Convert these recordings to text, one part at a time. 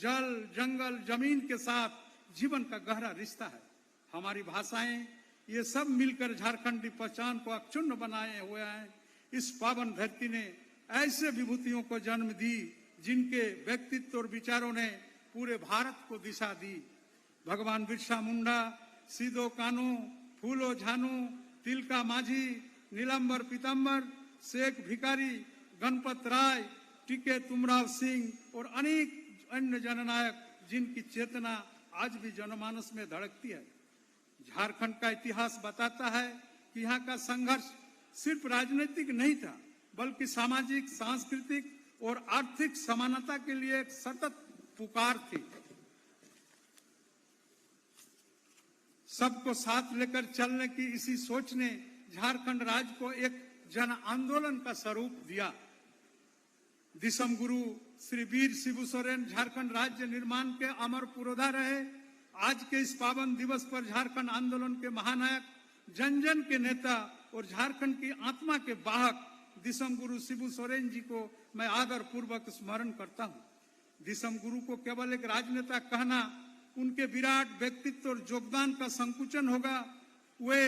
जल, जंगल, जमीन के साथ जीवन का गहरा रिश्ता है। हमारी भाषाएं ये सब मिलकर झारखंड की पहचान को अक्षुण्ण बनाए हुए हैं। इस पावन धरती ने ऐसे विभूतियों को जन्म दी जिनके व्यक्तित्व और विचारों ने पूरे भारत को दिशा दी। भगवान बिरसा मुंडा, सीधो कानू, फूलो झानू, तिलका माझी, नीलंबर पीताम्बर, शेख भिखारी, गणपत राय, टीके तुमराव सिंह और अनेक अन्य जननायक जिनकी चेतना आज भी जनमानस में धड़कती है। झारखंड का इतिहास बताता है कि यहाँ का संघर्ष सिर्फ राजनीतिक नहीं था, बल्कि सामाजिक, सांस्कृतिक और आर्थिक समानता के लिए एक सतत पुकार थी। सबको साथ लेकर चलने की इसी सोच ने झारखंड राज्य को एक जन आंदोलन का स्वरूप दिया। दिसम गुरु श्री वीर शिबू सोरेन झारखंड राज्य निर्माण के अमर पुरोधा रहे। आज के इस पावन दिवस पर झारखंड आंदोलन के महानायक, जन जन के नेता और झारखंड की आत्मा के वाहक दिसम गुरु शिबू सोरेन जी को मैं आदर पूर्वक स्मरण करता हूँ। दिसम गुरु को केवल एक राजनेता कहना उनके विराट व्यक्तित्व और योगदान का संकुचन होगा। वे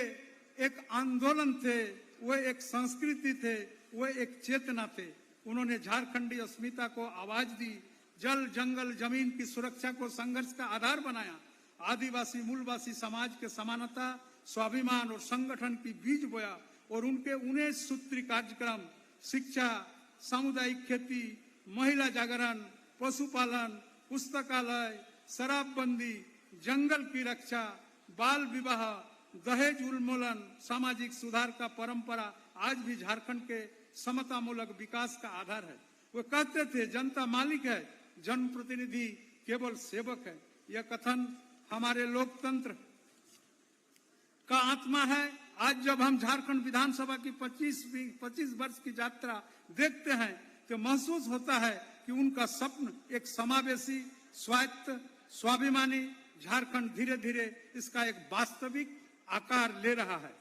एक आंदोलन थे, वे एक संस्कृति थे, वे एक चेतना थे। उन्होंने झारखंडी अस्मिता को आवाज दी, जल, जंगल, जमीन की सुरक्षा को संघर्ष का आधार बनाया, आदिवासी मूलवासी समाज के समानता, स्वाभिमान और संगठन की बीज बोया और उनके 19 सूत्री कार्यक्रम शिक्षा, सामुदायिक खेती, महिला जागरण, पशुपालन, पुस्तकालय, शराबबंदी, जंगल की रक्षा, बाल विवाह, दहेज उन्मूलन, सामाजिक सुधार का परंपरा आज भी झारखंड के समतामूलक विकास का आधार है। वो कहते थे जनता मालिक है, जनप्रतिनिधि केवल सेवक है। यह कथन हमारे लोकतंत्र का आत्मा है। आज जब हम झारखंड विधानसभा की 25 वर्ष की यात्रा देखते हैं तो महसूस होता है कि उनका स्वप्न एक समावेशी, स्वायत्त, स्वाभिमानी झारखंड धीरे धीरे इसका एक वास्तविक आकार ले रहा है।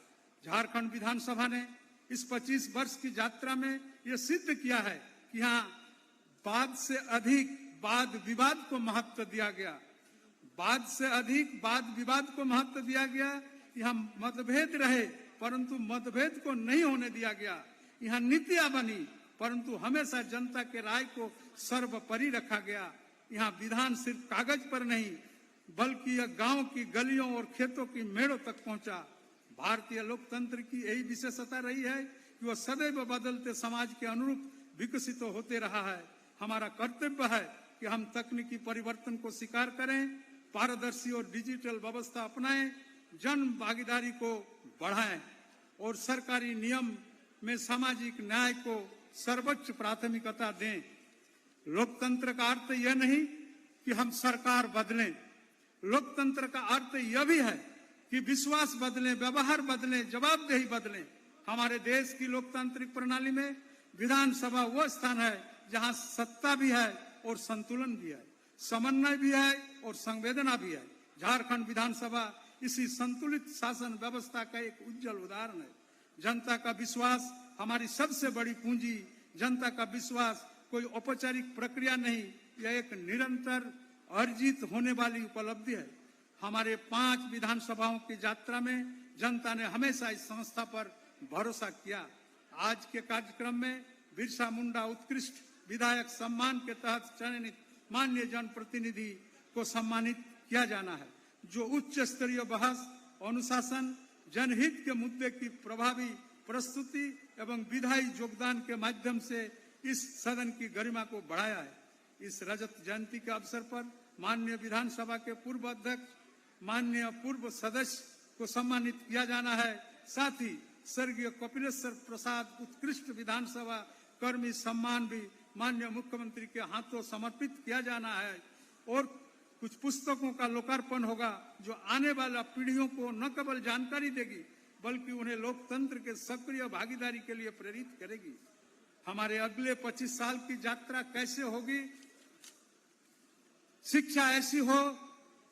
झारखंड विधानसभा ने इस 25 वर्ष की यात्रा में यह सिद्ध किया है कि यहाँ वाद से अधिक वाद विवाद को महत्व दिया गया। वाद से अधिक वाद विवाद को महत्व दिया गया। यहाँ मतभेद रहे परंतु मतभेद को नहीं होने दिया गया। यहाँ नीतियां बनी परंतु हमेशा जनता के राय को सर्वोपरि रखा गया। यहाँ विधान सिर्फ कागज पर नहीं बल्कि यह गांव की गलियों और खेतों की मेड़ों तक पहुंचा। भारतीय लोकतंत्र की यही विशेषता रही है कि वह सदैव बदलते समाज के अनुरूप विकसित होते रहा है। हमारा कर्तव्य है कि हम तकनीकी परिवर्तन को स्वीकार करें, पारदर्शी और डिजिटल व्यवस्था अपनाएं, जन भागीदारी को बढ़ाएं और सरकारी नियम में सामाजिक न्याय को सर्वोच्च प्राथमिकता दें। लोकतंत्र का अर्थ यह नहीं कि हम सरकार बदलें, लोकतंत्र का अर्थ यह भी है कि विश्वास बदलें, व्यवहार बदलें, जवाबदेही बदलें। हमारे देश की लोकतांत्रिक प्रणाली में विधानसभा वो स्थान है जहां सत्ता भी है और संतुलन भी है, समन्वय भी है और संवेदना भी है। झारखंड विधानसभा इसी संतुलित शासन व्यवस्था का एक उज्जवल उदाहरण है। जनता का विश्वास हमारी सबसे बड़ी पूंजी। जनता का विश्वास कोई औपचारिक प्रक्रिया नहीं, यह एक निरंतर अर्जित होने वाली उपलब्धि है। हमारे 5 विधानसभाओं की यात्रा में जनता ने हमेशा इस संस्था पर भरोसा किया। आज के कार्यक्रम में बिरसा मुंडा उत्कृष्ट विधायक सम्मान के तहत चयनित माननीय जनप्रतिनिधि को सम्मानित किया जाना है, जो उच्च स्तरीय बहस, अनुशासन, जनहित के मुद्दे की प्रभावी प्रस्तुति एवं विधायी योगदान के माध्यम से इस सदन की गरिमा को बढ़ाया है। इस रजत जयंती के अवसर पर माननीय विधानसभा के पूर्व अध्यक्ष, माननीय पूर्व सदस्य को सम्मानित किया जाना है। साथ ही स्वर्गीय कपिलेश्वर प्रसाद उत्कृष्ट विधानसभा कर्मी सम्मान भी माननीय मुख्यमंत्री के हाथों समर्पित किया जाना है और कुछ पुस्तकों का लोकार्पण होगा जो आने वाला पीढ़ियों को न केवल जानकारी देगी बल्कि उन्हें लोकतंत्र के सक्रिय भागीदारी के लिए प्रेरित करेगी। हमारे अगले 25 साल की यात्रा कैसे होगी? शिक्षा ऐसी हो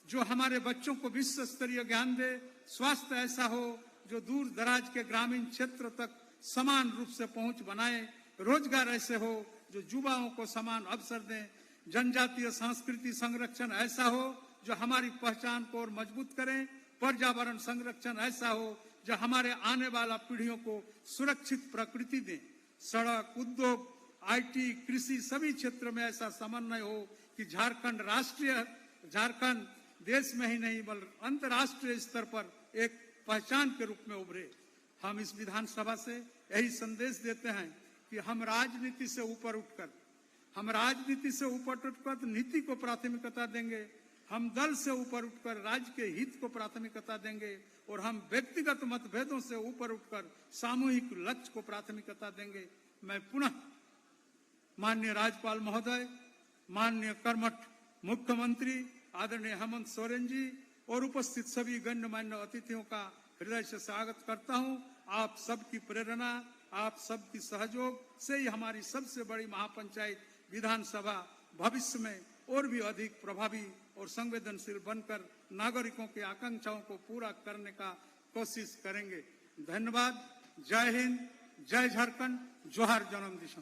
जो हमारे बच्चों को विश्व स्तरीय ज्ञान दे, स्वास्थ्य ऐसा हो जो दूर दराज के ग्रामीण क्षेत्र तक समान रूप से पहुंच बनाए, रोजगार ऐसे हो जो युवाओं को समान अवसर दें, जनजातीय संस्कृति संरक्षण ऐसा हो जो हमारी पहचान को और मजबूत करे। पर्यावरण संरक्षण ऐसा हो जो हमारे आने वाला पीढ़ियों को सुरक्षित प्रकृति दे। सड़क, उद्योग, आईटी, कृषि सभी क्षेत्र में ऐसा समन्वय हो कि झारखंड देश में ही नहीं बल्कि अंतर्राष्ट्रीय स्तर पर एक पहचान के रूप में उभरे। हम इस विधानसभा से यही संदेश देते हैं कि हम राजनीति से ऊपर उठकर नीति को प्राथमिकता देंगे। हम दल से ऊपर उठकर राज्य के हित को प्राथमिकता देंगे और हम व्यक्तिगत मतभेदों से ऊपर उठकर सामूहिक लक्ष्य को प्राथमिकता देंगे। मैं पुनः माननीय राज्यपाल महोदय, माननीय कर्मठ मुख्यमंत्री आदरणीय हेमंत सोरेन जी और उपस्थित सभी गण्यमान्य अतिथियों का हृदय से स्वागत करता हूं। आप सबकी प्रेरणा, आप सबकी सहयोग से ही हमारी सबसे बड़ी महापंचायत विधानसभा भविष्य में और भी अधिक प्रभावी और संवेदनशील बनकर नागरिकों की आकांक्षाओं को पूरा करने का कोशिश करेंगे। धन्यवाद। जय हिंद, जय झारखंड, जोहार जन्मदिवस।